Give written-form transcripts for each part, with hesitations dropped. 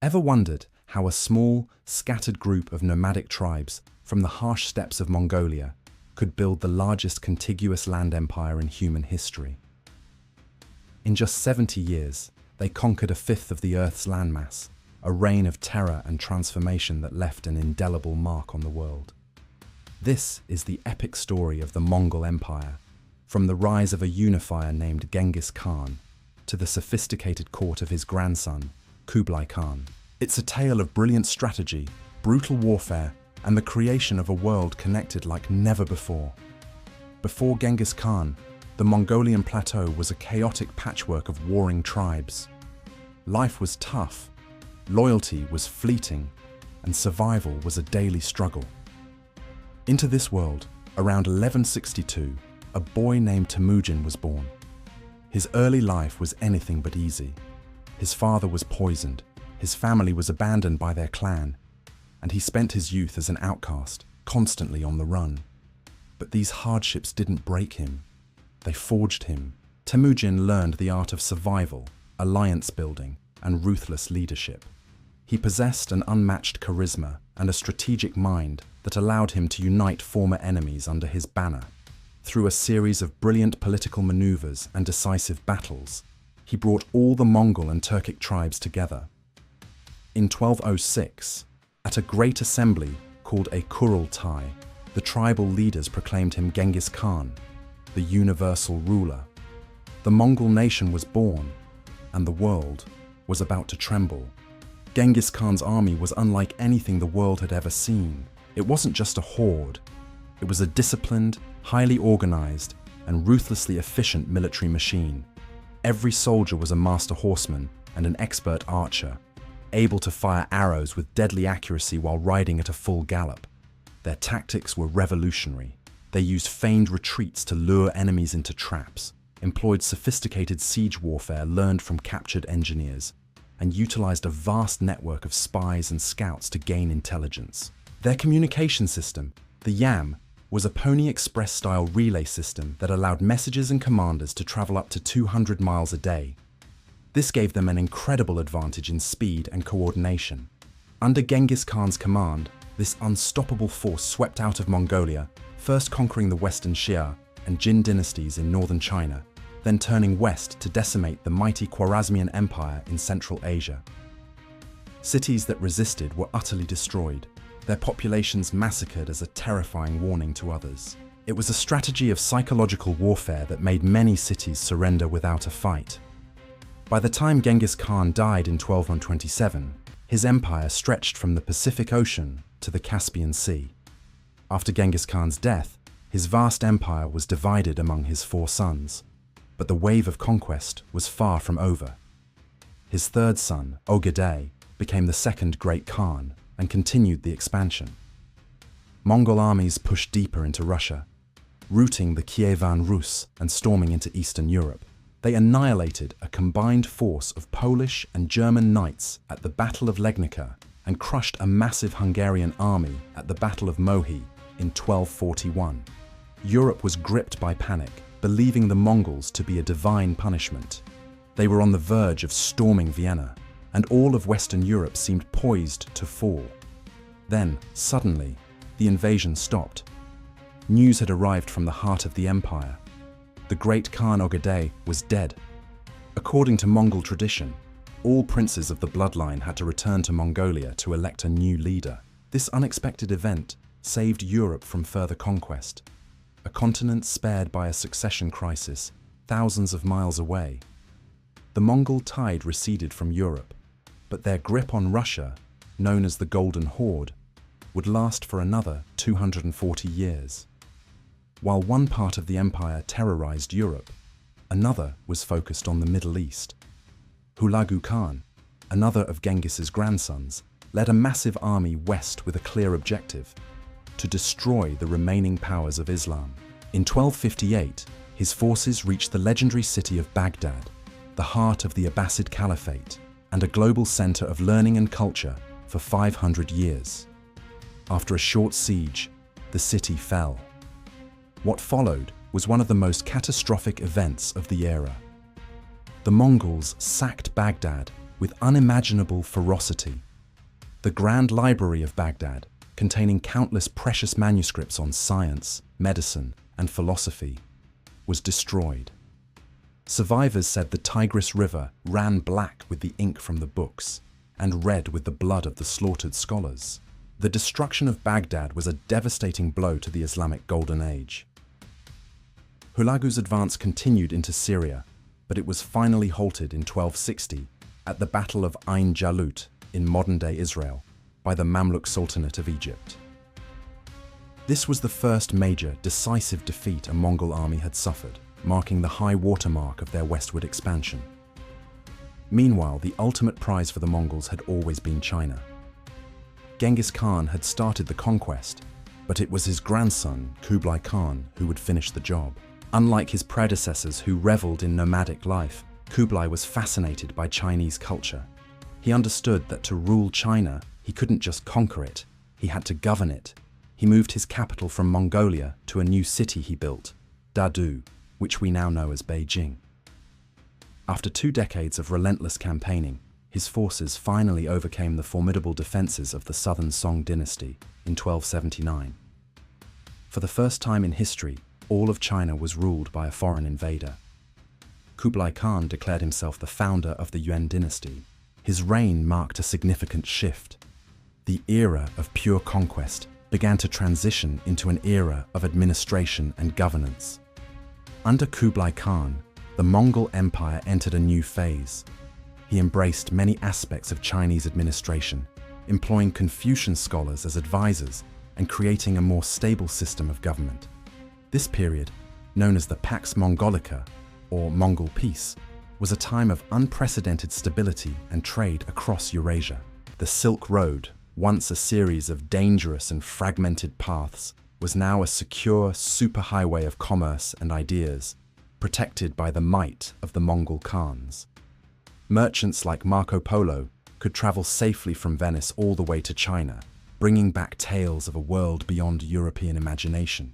Ever wondered how a small, scattered group of nomadic tribes from the harsh steppes of Mongolia could build the largest contiguous land empire in human history? In just 70 years, they conquered a fifth of the Earth's landmass, a reign of terror and transformation that left an indelible mark on the world. This is the epic story of the Mongol Empire, from the rise of a unifier named Genghis Khan to the sophisticated court of his grandson, Kublai Khan. It's a tale of brilliant strategy, brutal warfare, and the creation of a world connected like never before. Before Genghis Khan, the Mongolian plateau was a chaotic patchwork of warring tribes. Life was tough, loyalty was fleeting, and survival was a daily struggle. Into this world, around 1162, a boy named Temujin was born. His early life was anything but easy. His father was poisoned, his family was abandoned by their clan, and he spent his youth as an outcast, constantly on the run. But these hardships didn't break him. They forged him. Temujin learned the art of survival, alliance building, and ruthless leadership. He possessed an unmatched charisma and a strategic mind that allowed him to unite former enemies under his banner. Through a series of brilliant political maneuvers and decisive battles, he brought all the Mongol and Turkic tribes together. In 1206, at a great assembly called a Kurultai, the tribal leaders proclaimed him Genghis Khan, the universal ruler. The Mongol nation was born, and the world was about to tremble. Genghis Khan's army was unlike anything the world had ever seen. It wasn't just a horde. It was a disciplined, highly organized, and ruthlessly efficient military machine. Every soldier was a master horseman and an expert archer, able to fire arrows with deadly accuracy while riding at a full gallop. Their tactics were revolutionary. They used feigned retreats to lure enemies into traps, employed sophisticated siege warfare learned from captured engineers, and utilized a vast network of spies and scouts to gain intelligence. Their communication system, the Yam, was a Pony Express-style relay system that allowed messengers and commanders to travel up to 200 miles a day. This gave them an incredible advantage in speed and coordination. Under Genghis Khan's command, this unstoppable force swept out of Mongolia, first conquering the Western Xia and Jin dynasties in northern China, then turning west to decimate the mighty Khwarezmian Empire in Central Asia. Cities that resisted were utterly destroyed, their populations massacred as a terrifying warning to others. It was a strategy of psychological warfare that made many cities surrender without a fight. By the time Genghis Khan died in 1227, his empire stretched from the Pacific Ocean to the Caspian Sea. After Genghis Khan's death, his vast empire was divided among his 4 sons, but the wave of conquest was far from over. His third son, Ogedei, became the second Great Khan and continued the expansion. Mongol armies pushed deeper into Russia, routing the Kievan Rus and storming into Eastern Europe. They annihilated a combined force of Polish and German knights at the Battle of Legnica and crushed a massive Hungarian army at the Battle of Mohi in 1241. Europe was gripped by panic, believing the Mongols to be a divine punishment. They were on the verge of storming Vienna, and all of Western Europe seemed poised to fall. Then, suddenly, the invasion stopped. News had arrived from the heart of the empire. The great Khan Ogedei was dead. According to Mongol tradition, all princes of the bloodline had to return to Mongolia to elect a new leader. This unexpected event saved Europe from further conquest, a continent spared by a succession crisis thousands of miles away. The Mongol tide receded from Europe, but their grip on Russia, known as the Golden Horde, would last for another 240 years. While one part of the empire terrorized Europe, another was focused on the Middle East. Hulagu Khan, another of Genghis's grandsons, led a massive army west with a clear objective: to destroy the remaining powers of Islam. In 1258, his forces reached the legendary city of Baghdad, the heart of the Abbasid Caliphate, and a global center of learning and culture for 500 years. After a short siege, the city fell. What followed was one of the most catastrophic events of the era. The Mongols sacked Baghdad with unimaginable ferocity. The Grand Library of Baghdad, containing countless precious manuscripts on science, medicine, and philosophy, was destroyed. Survivors said the Tigris River ran black with the ink from the books and red with the blood of the slaughtered scholars. The destruction of Baghdad was a devastating blow to the Islamic Golden Age. Hulagu's advance continued into Syria, but it was finally halted in 1260 at the Battle of Ain Jalut in modern-day Israel by the Mamluk Sultanate of Egypt. This was the first major, decisive defeat a Mongol army had suffered, marking the high watermark of their westward expansion. Meanwhile, the ultimate prize for the Mongols had always been China. Genghis Khan had started the conquest, but it was his grandson, Kublai Khan, who would finish the job. Unlike his predecessors who reveled in nomadic life, Kublai was fascinated by Chinese culture. He understood that to rule China, he couldn't just conquer it, he had to govern it. He moved his capital from Mongolia to a new city he built, Dadu, which we now know as Beijing. After 2 decades of relentless campaigning, his forces finally overcame the formidable defenses of the southern Song dynasty in 1279. For the first time in history, all of China was ruled by a foreign invader. Kublai Khan declared himself the founder of the Yuan dynasty. His reign marked a significant shift. The era of pure conquest began to transition into an era of administration and governance. Under Kublai Khan, the Mongol Empire entered a new phase. He embraced many aspects of Chinese administration, employing Confucian scholars as advisors and creating a more stable system of government. This period, known as the Pax Mongolica, or Mongol Peace, was a time of unprecedented stability and trade across Eurasia. The Silk Road, once a series of dangerous and fragmented paths, was now a secure superhighway of commerce and ideas, protected by the might of the Mongol Khans. Merchants like Marco Polo could travel safely from Venice all the way to China, bringing back tales of a world beyond European imagination.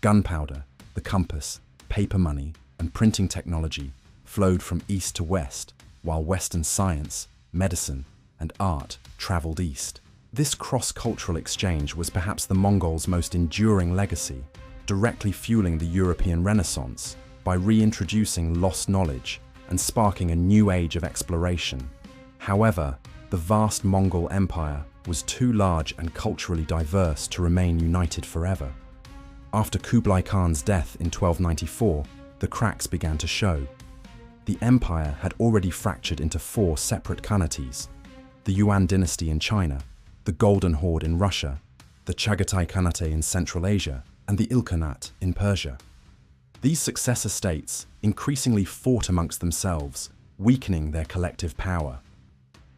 Gunpowder, the compass, paper money, and printing technology flowed from east to west, while Western science, medicine, and art traveled east. This cross-cultural exchange was perhaps the Mongols' most enduring legacy, directly fueling the European Renaissance by reintroducing lost knowledge and sparking a new age of exploration. However, the vast Mongol Empire was too large and culturally diverse to remain united forever. After Kublai Khan's death in 1294, the cracks began to show. The empire had already fractured into 4 separate khanates: the Yuan dynasty in China, the Golden Horde in Russia, the Chagatai Khanate in Central Asia, and the Ilkhanate in Persia. These successor states increasingly fought amongst themselves, weakening their collective power.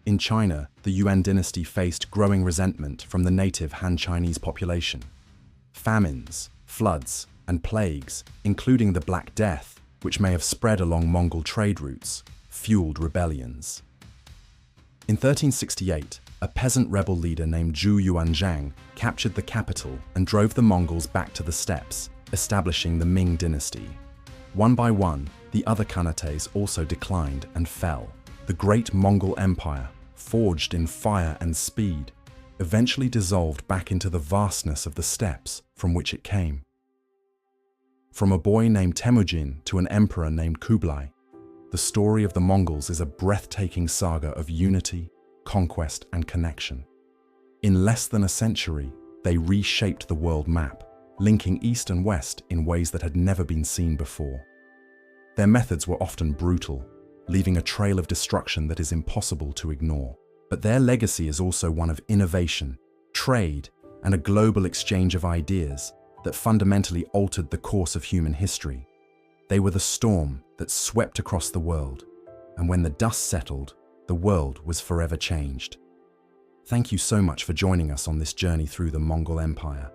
In China, the Yuan dynasty faced growing resentment from the native Han Chinese population. Famines, floods, and plagues, including the Black Death, which may have spread along Mongol trade routes, fueled rebellions. In 1368, a peasant rebel leader named Zhu Yuanzhang captured the capital and drove the Mongols back to the steppes, establishing the Ming dynasty. One by one, the other khanates also declined and fell. The great Mongol Empire, forged in fire and speed, eventually dissolved back into the vastness of the steppes from which it came. From a boy named Temujin to an emperor named Kublai, the story of the Mongols is a breathtaking saga of unity, conquest, and connection. In less than a century, they reshaped the world map, linking East and West in ways that had never been seen before. Their methods were often brutal, leaving a trail of destruction that is impossible to ignore. But their legacy is also one of innovation, trade, and a global exchange of ideas that fundamentally altered the course of human history. They were the storm that swept across the world, and when the dust settled, the world was forever changed. Thank you so much for joining us on this journey through the Mongol Empire.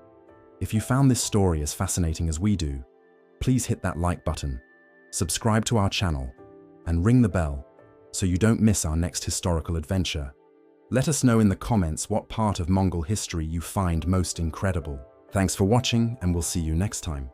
If you found this story as fascinating as we do, please hit that like button, subscribe to our channel, and ring the bell so you don't miss our next historical adventure. Let us know in the comments what part of Mongol history you find most incredible. Thanks for watching, and we'll see you next time.